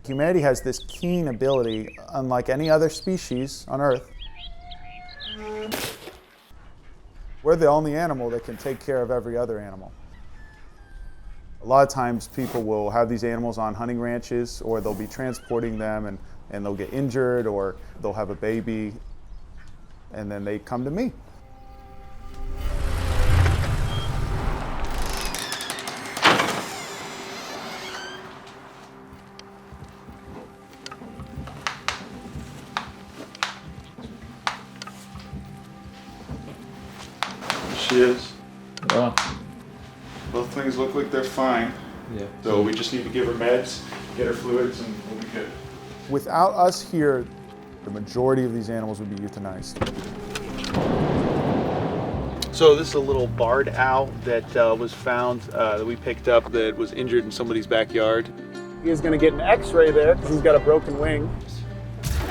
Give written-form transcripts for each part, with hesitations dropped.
Humanity has this keen ability, unlike any other species on Earth. We're the only animal that can take care of every other animal. A lot of times people will have these animals on hunting ranches, or they'll be transporting them and they'll get injured, or they'll have a baby, and then they come to me. She is. Oh. Both things look like they're fine. Yeah. So we just need to give her meds, get her fluids, and we'll be good. Without us here, the majority of these animals would be euthanized. So this is a little barred owl that was found, that we picked up, that was injured in somebody's backyard. He's gonna get an x-ray there because he's got a broken wing.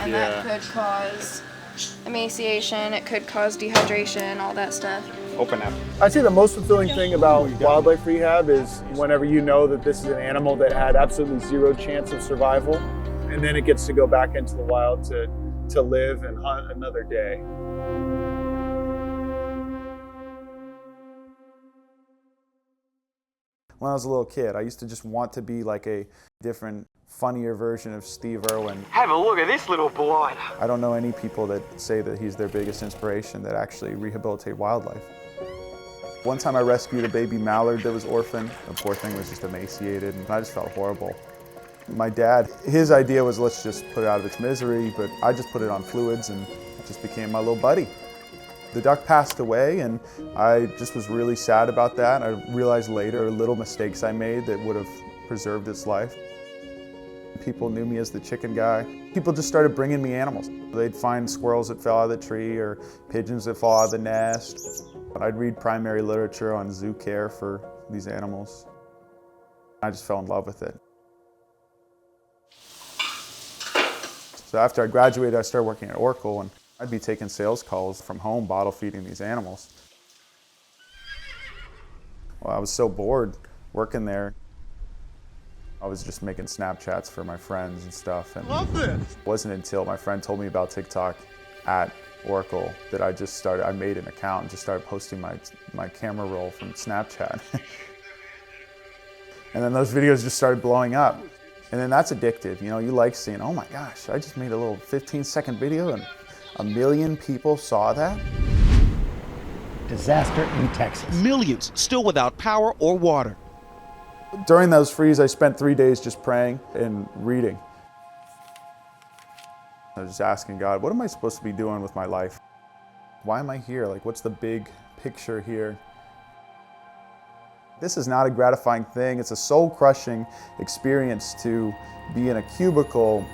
And that could cause emaciation, it could cause dehydration, all that stuff. Open up. I'd say the most fulfilling thing about wildlife rehab is whenever you know that this is an animal that had absolutely zero chance of survival, and then it gets to go back into the wild to live and hunt another day. When I was a little kid, I used to just want to be like a different, funnier version of Steve Irwin. Have a look at this little boy. I don't know any people that say that he's their biggest inspiration that actually rehabilitate wildlife. One time I rescued a baby mallard that was orphaned. The poor thing was just emaciated, and I just felt horrible. My dad, his idea was let's just put it out of its misery, but I just put it on fluids and it just became my little buddy. The duck passed away, and I just was really sad about that. I realized later little mistakes I made that would have preserved its life. People knew me as the chicken guy. People just started bringing me animals. They'd find squirrels that fell out of the tree or pigeons that fall out of the nest. I'd read primary literature on zoo care for these animals. I just fell in love with it. So after I graduated, I started working at Oracle, and I'd be taking sales calls from home, bottle feeding these animals. Well, I was so bored working there. I was just making Snapchats for my friends and stuff. And Love this. it wasn't until my friend told me about TikTok at Oracle that I made an account and just started posting my camera roll from Snapchat. And then those videos just started blowing up. And then that's addictive, you know, you like seeing, oh my gosh, I just made a little 15-second video and 1 million people saw that. Disaster in Texas. Millions still without power or water. During those frees, I spent 3 days just praying and reading. I was just asking God, what am I supposed to be doing with my life? Why am I here? Like, what's the big picture here? This is not a gratifying thing. It's a soul-crushing experience to be in a cubicle.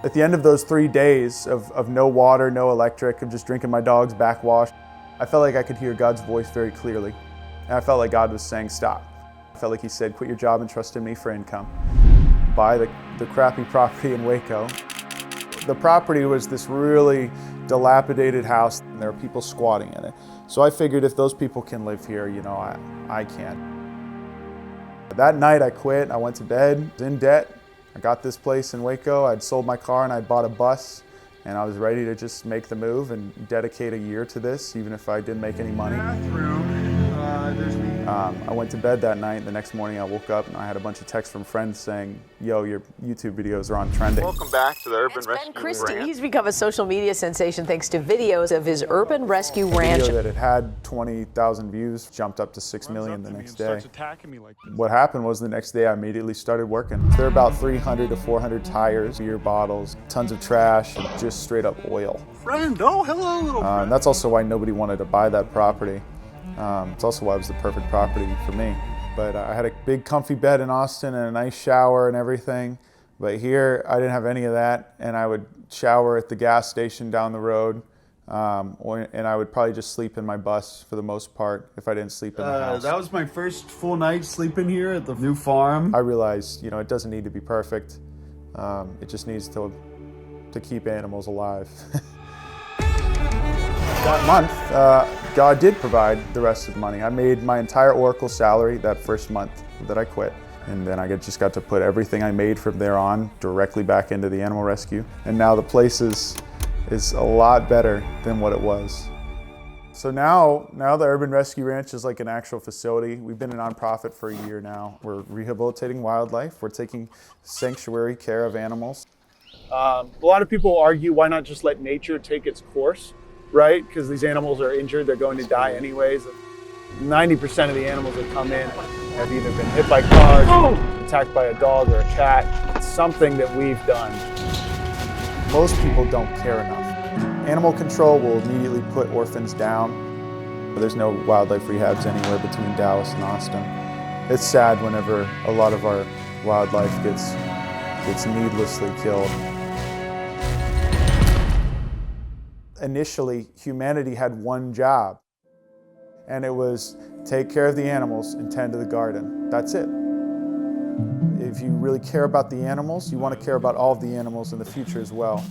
At the end of those 3 days of no water, no electric, of just drinking my dog's backwash, I felt like I could hear God's voice very clearly. And I felt like God was saying, stop. I felt like he said, quit your job and trust in me for income. Buy the crappy property in Waco. The property was this really dilapidated house, and there were people squatting in it. So I figured if those people can live here, you know, I can. That night I quit, I went to bed, was in debt. I got this place in Waco, I'd sold my car and I'd bought a bus, and I was ready to just make the move and dedicate a year to this, even if I didn't make any money. I went to bed that night. The next morning I woke up and I had a bunch of texts from friends saying, yo, your YouTube videos are on trending. Welcome back to the Urban It's Rescue Ben Christie. Ranch. He's become a social media sensation thanks to videos of his urban rescue ranch. Video that it had 20,000 views jumped up to 6 million the next day. What happened was the next day I immediately started working. There are about 300 to 400 tires, beer bottles, tons of trash, and just straight up oil. Friend, oh, hello, little friend. And that's also why nobody wanted to buy that property. It's also why it was the perfect property for me. But I had a big comfy bed in Austin and a nice shower and everything. But here, I didn't have any of that, and I would shower at the gas station down the road, and I would probably just sleep in my bus for the most part if I didn't sleep in the house. That was my first full night sleeping here at the new farm. I realized, you know, it doesn't need to be perfect. It just needs to keep animals alive. That month, God did provide the rest of the money. I made my entire Oracle salary that first month that I quit. And then I just got to put everything I made from there on directly back into the animal rescue. And now the place is a lot better than what it was. So now the Urban Rescue Ranch is like an actual facility. We've been a nonprofit for a year now. We're rehabilitating wildlife. We're taking sanctuary care of animals. A lot of people argue, why not just let nature take its course, right? Because these animals are injured, they're going to die anyways. 90% of the animals that come in have either been hit by cars, attacked by a dog or a cat. It's something that we've done. Most people don't care enough. Animal control will immediately put orphans down. There's no wildlife rehabs anywhere between Dallas and Austin. It's sad whenever a lot of our wildlife gets needlessly killed. Initially, humanity had one job, and it was take care of the animals and tend to the garden. That's it. If you really care about the animals, you want to care about all of the animals in the future as well.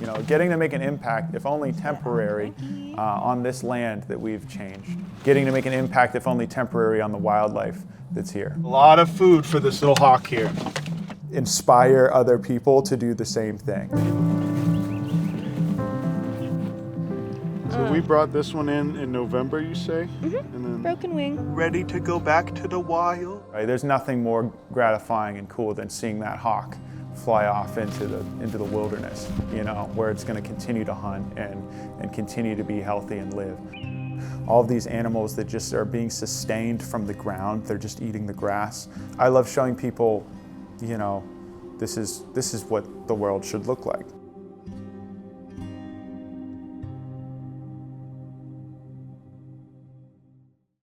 You know, getting to make an impact, if only temporary, on this land that we've changed. Getting to make an impact, if only temporary, on the wildlife that's here. A lot of food for this little hawk here. Inspire other people to do the same thing. So we brought this one in November, you say? Mm-hmm. And then Broken wing. ready to go back to the wild. Right? There's nothing more gratifying and cool than seeing that hawk fly off into the wilderness, you know, where it's going to continue to hunt and continue to be healthy and live. All of these animals that just are being sustained from the ground, they're just eating the grass. I love showing people, you know, this is what the world should look like.